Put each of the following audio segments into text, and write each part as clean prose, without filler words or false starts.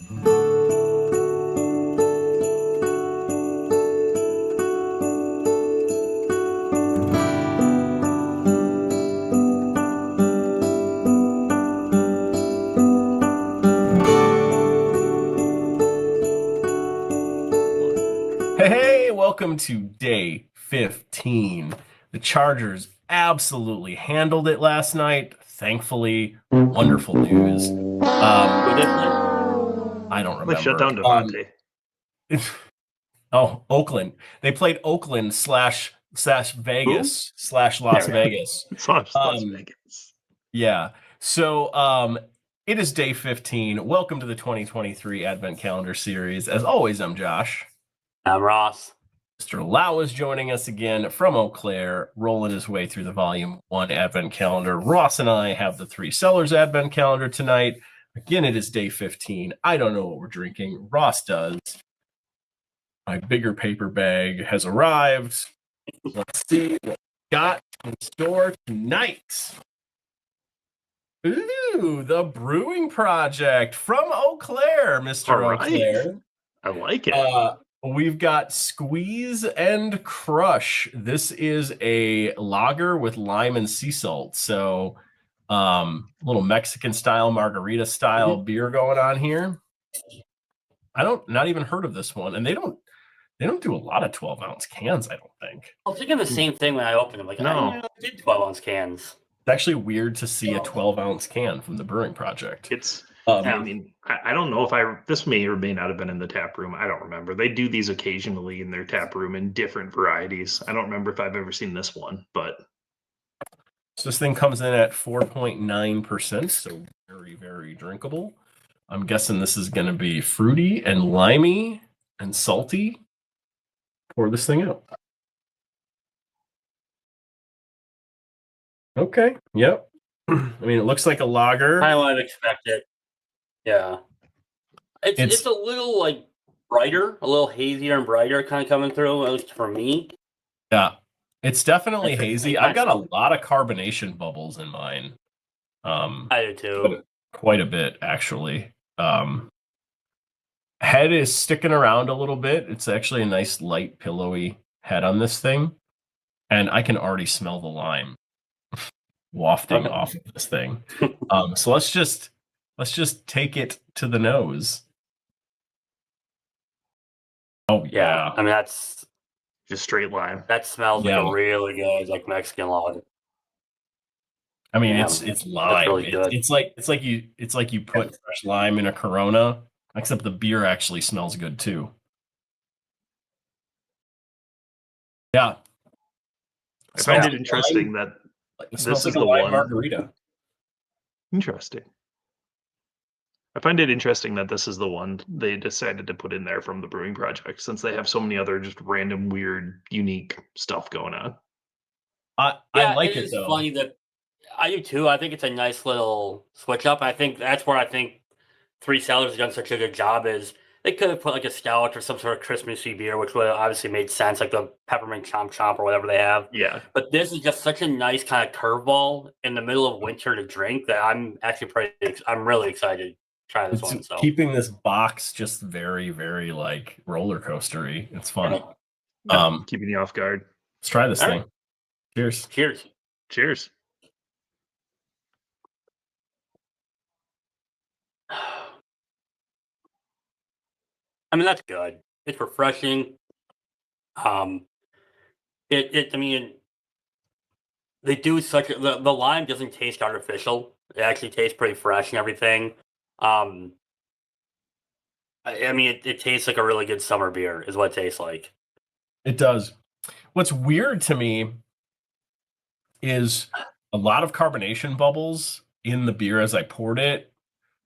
Hey, welcome to day 15. The Chargers absolutely handled it last night. Thankfully, wonderful news. I don't remember. They shut down Devontae. Oakland. They played Oakland slash Vegas slash Las Vegas. It's Las Vegas. Yeah. So it is day 15. Welcome to the 2023 Advent Calendar Series. As always, I'm Josh. I'm Ross. Mr. Lau is joining us again from Eau Claire, rolling his way through the VolumeOne Advent Calendar. Ross and I have the Three Cellars Advent Calendar tonight. Again, it is day 15. I don't know what we're drinking. Ross does. My bigger paper bag has arrived. Let's see what we got in store tonight. Ooh, the Brewing Projekt from Eau Claire, Mr. Eau Claire. I like it. We've got Squeeze and Crush. This is a lager with lime and sea salt. So little Mexican style, margarita style beer going on here. Not even heard of this one. And they don't do a lot of 12-ounce cans, I don't think. I was thinking the same thing when I opened them. Like, no. I didn't know they did 12-ounce cans. It's actually weird to see a 12-ounce can from the Brewing Projekt. It's I mean, I don't know if this may or may not have been in the tap room. I don't remember. They do these occasionally in their tap room in different varieties. I don't remember if I've ever seen this one, but. So this thing comes in at 4.9%, so very, very drinkable. I'm guessing this is going to be fruity and limey and salty. Pour this thing out. Okay, yep. I mean, it looks like a lager. I would expect it. Yeah. It's a little like brighter, a little hazier and brighter kind of coming through, at least for me. Yeah. It's definitely hazy. I've got a lot of carbonation bubbles in mine. I do too. Quite a bit, actually. Head is sticking around a little bit. It's actually a nice light pillowy head on this thing. And I can already smell the lime wafting off of this thing. So let's just take it to the nose. Oh yeah. I mean, that's just straight lime. That smells like a really good like Mexican lager. I mean, it's lime. Really good. It's like you put fresh lime in a Corona, except the beer actually smells good too. Yeah. I find it interesting that this is the one margarita. Interesting. I find it interesting that this is the one they decided to put in there from the Brewing Projekt, since they have so many other just random, weird, unique stuff going on. I like it though. It's funny that I do too. I think it's a nice little switch up. I think that's where I think Three Cellars has done such a good job is they could have put like a stout or some sort of Christmassy beer, which would have obviously made sense, like the peppermint chomp chomp or whatever they have. Yeah. But this is just such a nice kind of curveball in the middle of winter to drink that I'm really excited to try this one. So keeping this box just very, very like roller coastery. It's fun. Keeping you off guard. Let's try this thing. Right. Cheers. Cheers. Cheers. I mean, that's good. It's refreshing. I mean, they do the lime doesn't taste artificial. It actually tastes pretty fresh and everything. I mean, it tastes like a really good summer beer is what it tastes like. It does. What's weird to me is a lot of carbonation bubbles in the beer as I poured it,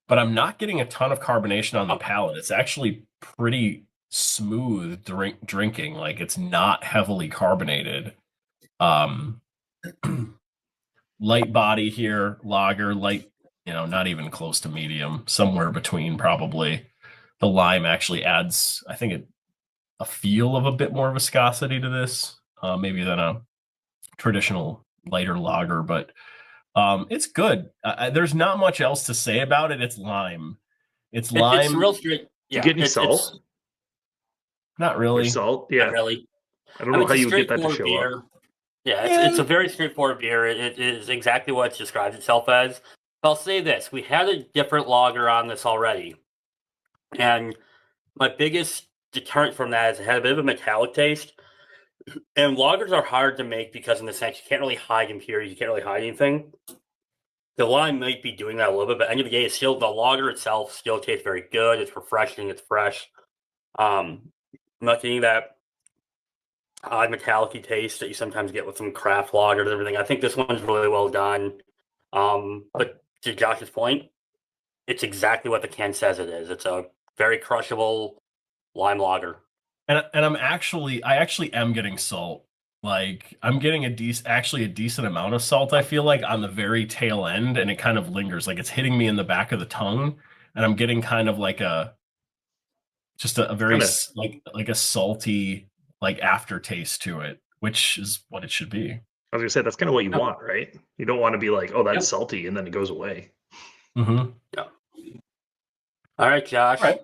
but I'm not getting a ton of carbonation on the palate. It's actually pretty smooth drinking. Like, it's not heavily carbonated. Light body here, lager, light, not even close to medium, somewhere between probably. The lime actually adds, I think, a feel of a bit more viscosity to this, maybe than a traditional lighter lager, but it's good. There's not much else to say about it. It's lime. It's It's lime. real straight. Do Yeah, you get any it's salt Not or really. salt? not Yeah, really. I don't I know mean, how it's a you would get that to straightforward show up. beer. Yeah, it's Yeah. a very straightforward beer. It is exactly what it describes itself as. But I'll say this: we had a different lager on this already, and my biggest deterrent from that is it had a bit of a metallic taste. And lagers are hard to make because, in the sense, you can't really hide impurities. You can't really hide anything. The lime might be doing that a little bit, but at the end of the day, it's still the lager itself still tastes very good. It's refreshing. It's fresh. I'm not getting that odd metallic taste that you sometimes get with some craft lagers and everything. I think this one's really well done. But to Josh's point, it's exactly what the can says it is. It's a very crushable lime lager. And I actually am getting salt. Like I'm getting a decent amount of salt, I feel like, on the very tail end, and it kind of lingers. Like it's hitting me in the back of the tongue, and I'm getting kind of like a very Kinda. like a salty like aftertaste to it, which is what it should be. I was gonna say that's kind of what you Yep. want, right? You don't want to be like, oh, that's Yep. salty, and then it goes away. Mm-hmm. Yeah. All right, Josh. All right.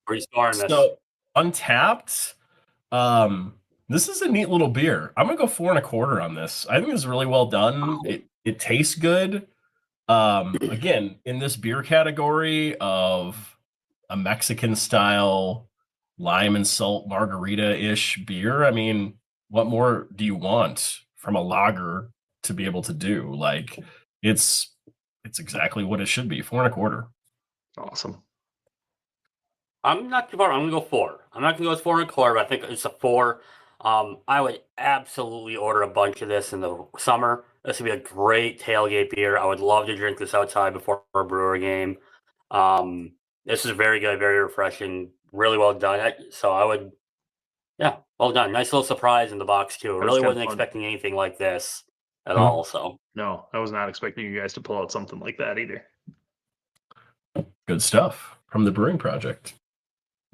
Where are you scoring this? So Untappd, this is a neat little beer. I'm gonna go 4.25 on this. I think it's really well done. It tastes good. Again, in this beer category of a Mexican style lime and salt margarita-ish beer, I mean, what more do you want from a lager to be able to do? Like it's exactly what it should be. 4.25. Awesome. I'm not too far. I'm gonna go 4. I'm not gonna go with 4.25, but I think it's a 4. I would absolutely order a bunch of this in the summer. This would be a great tailgate beer. I would love to drink this outside before a brewer game. This is very good, very refreshing, really well done. So I would, yeah, well done. Nice little surprise in the box too. That was Really kind of wasn't fun. expecting anything like this at Hmm. all. So No, I was not expecting you guys to pull out something like that either. Good stuff from the Brewing Project.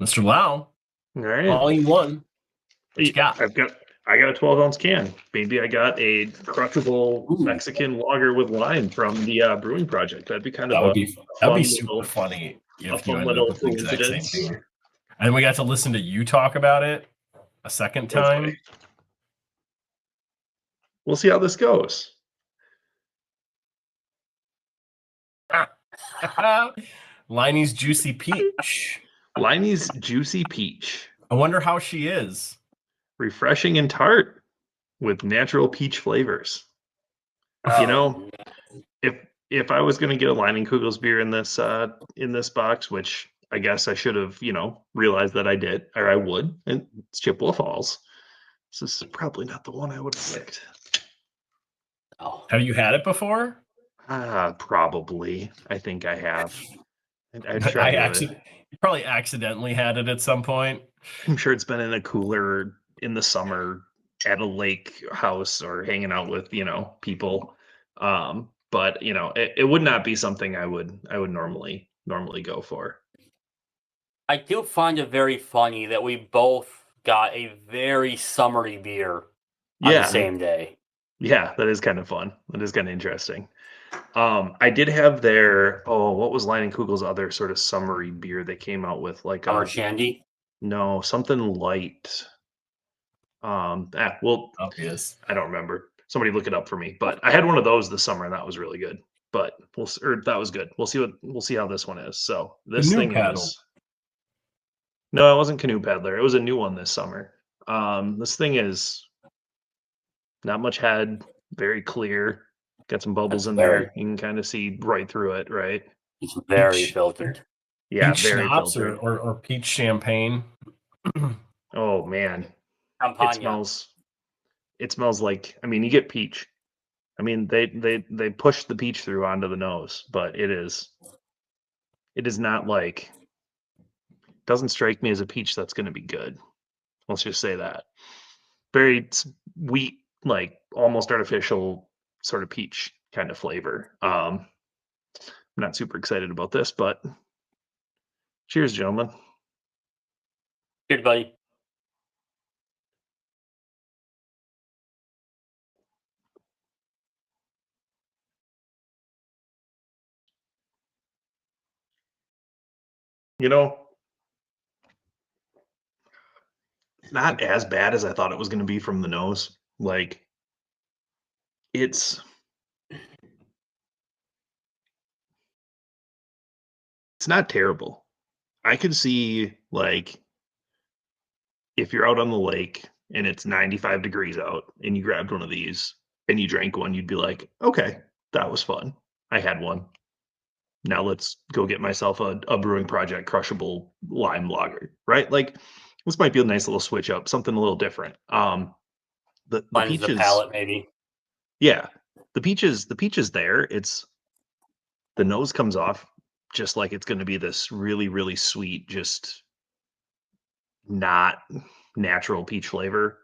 Mr. Lau, All right. volume 1. What you got? I got a 12-ounce can. Maybe I got a crushable Ooh. Mexican lager with lime from the Brewing Project. That'd be kind of That'd be fun super little- funny a if you fun ended up little with the exact same coincidence. thing. And we got to listen to you talk about it a second time. Okay. We'll see how this goes. Liney's Juicy Peach. Liney's Juicy Peach. I wonder how she is. Refreshing and tart with natural peach flavors. You know, if I was going to get a Leinenkugel's beer in this box, which I guess I should have, realized that I did, or I would, and it's Chippewa Falls. This is probably not the one I would have picked. oh. Have you had it before? Probably. I think I have. I'd try to. You probably accidentally had it at some point. I'm sure it's been in a cooler in the summer at a lake house or hanging out with, people. But it would not be something I would normally go for. I do find it very funny that we both got a very summery beer on the Yeah. same day. Yeah, that is kind of fun. That is kind of interesting. I did have what was Leinenkugel's other sort of summery beer they came out with? Like Summer Shandy. no, something light. Obvious. I don't remember. Somebody look it up for me. But I had one of those this summer, and that was really good. But that was good. We'll see how this one is. So this Canoe thing paddle. is. No, it wasn't Canoe Paddler. It was a new one this summer. This thing is not much head, very clear. Got some bubbles in there. You can kind of see right through it, right? It's very Peach. filtered. Yeah, Peach very schnapps filtered. or peach champagne. Oh man, Champagne. it smells like. I mean, you get peach. I mean, they push the peach through onto the nose, but it is not like. Doesn't strike me as a peach that's going to be good. Let's just say that. Very sweet, like almost artificial sort of peach kind of flavor. I'm not super excited about this, but cheers, gentlemen. Good buddy. you know, not as bad as I thought it was going to be from the nose. Like, it's not terrible. I could see, like, if you're out on the lake and it's 95 degrees out and you grabbed one of these and you drank one, you'd be like, okay, that was fun. I had one. Now let's go get myself a Brewing Projekt crushable lime lager, right? Like, this might be a nice little switch up, something a little different. The Cleanse the peaches, palate, maybe. yeah, the peaches there. It's the nose comes off just like it's going to be this really, really sweet, just not natural peach flavor.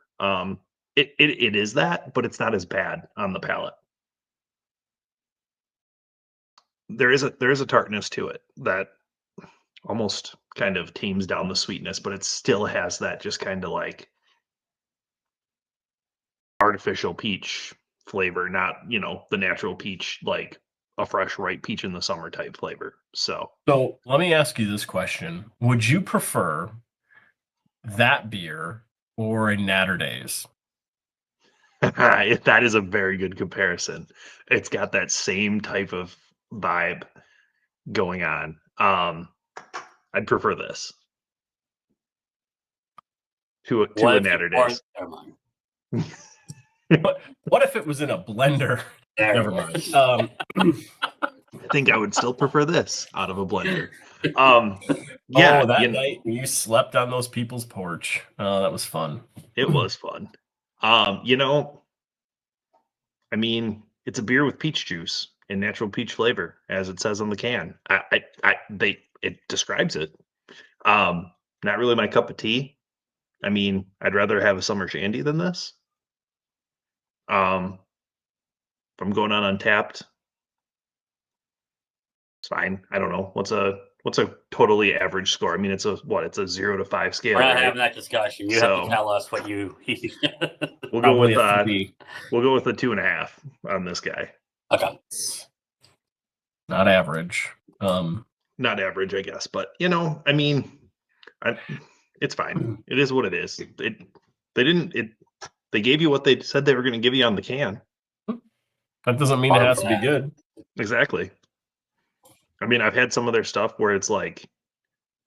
It is that, but it's not as bad on the palate. There is a tartness to it that almost kind of tames down the sweetness, but it still has that just kind of like artificial peach flavor, not, you know, the natural peach, like a fresh ripe peach in the summer type flavor. So let me ask you this question. Would you prefer that beer or a Natter Days? that is a very good comparison. It's got that same type of vibe going on. I'd prefer this to a Natter Days. Never mind. What if it was in a blender? Never mind. I think I would still prefer this out of a blender. Yeah, that night you slept on those people's porch. That was fun. It was fun. You know, I mean, it's a beer with peach juice and natural peach flavor, as it says on the can. It describes it. Not really my cup of tea. I mean, I'd rather have a summer shandy than this. If I'm going on Untappd, it's fine. I don't know. What's a totally average score? I mean, it's a 0 to 5 scale. We're not right? having that discussion. You have to tell us what you. We'll go with a 2.5 on this guy. Okay. Not average. Not average, I guess, but you know, I mean, it's fine. It is what it is. They gave you what they said they were going to give you on the can. That doesn't mean it has to be good. Exactly. I mean, I've had some of their stuff where it's like,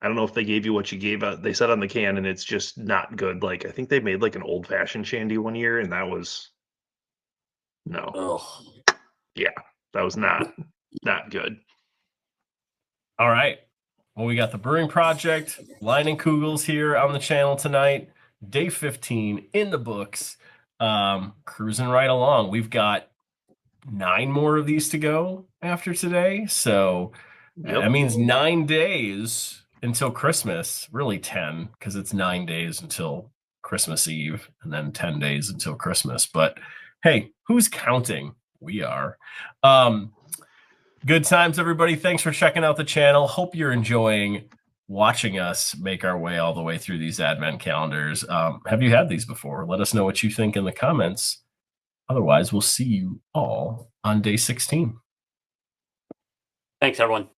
I don't know if they gave you what you gave out. They said on the can, and it's just not good. Like, I think they made like an old fashioned shandy one year, and that was yeah, that was not good. All right. Well, we got the Brewing Projekt, Leinenkugels here on the channel tonight. Day 15 in the books. Cruising right along. We've got 9 more of these to go after today. So that means 9 days until Christmas. Really 10, because it's 9 days until Christmas Eve and then 10 days until Christmas. But hey, who's counting? We are. Good times, everybody. Thanks for checking out the channel. Hope you're enjoying watching us make our way all the way through these advent calendars. Have you had these before? Let us know what you think in the comments. Otherwise, we'll see you all on day 16. Thanks, everyone.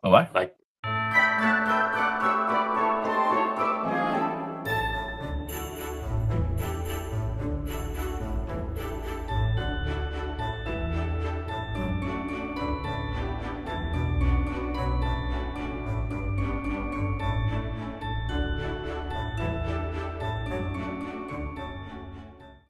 Bye-bye. Bye.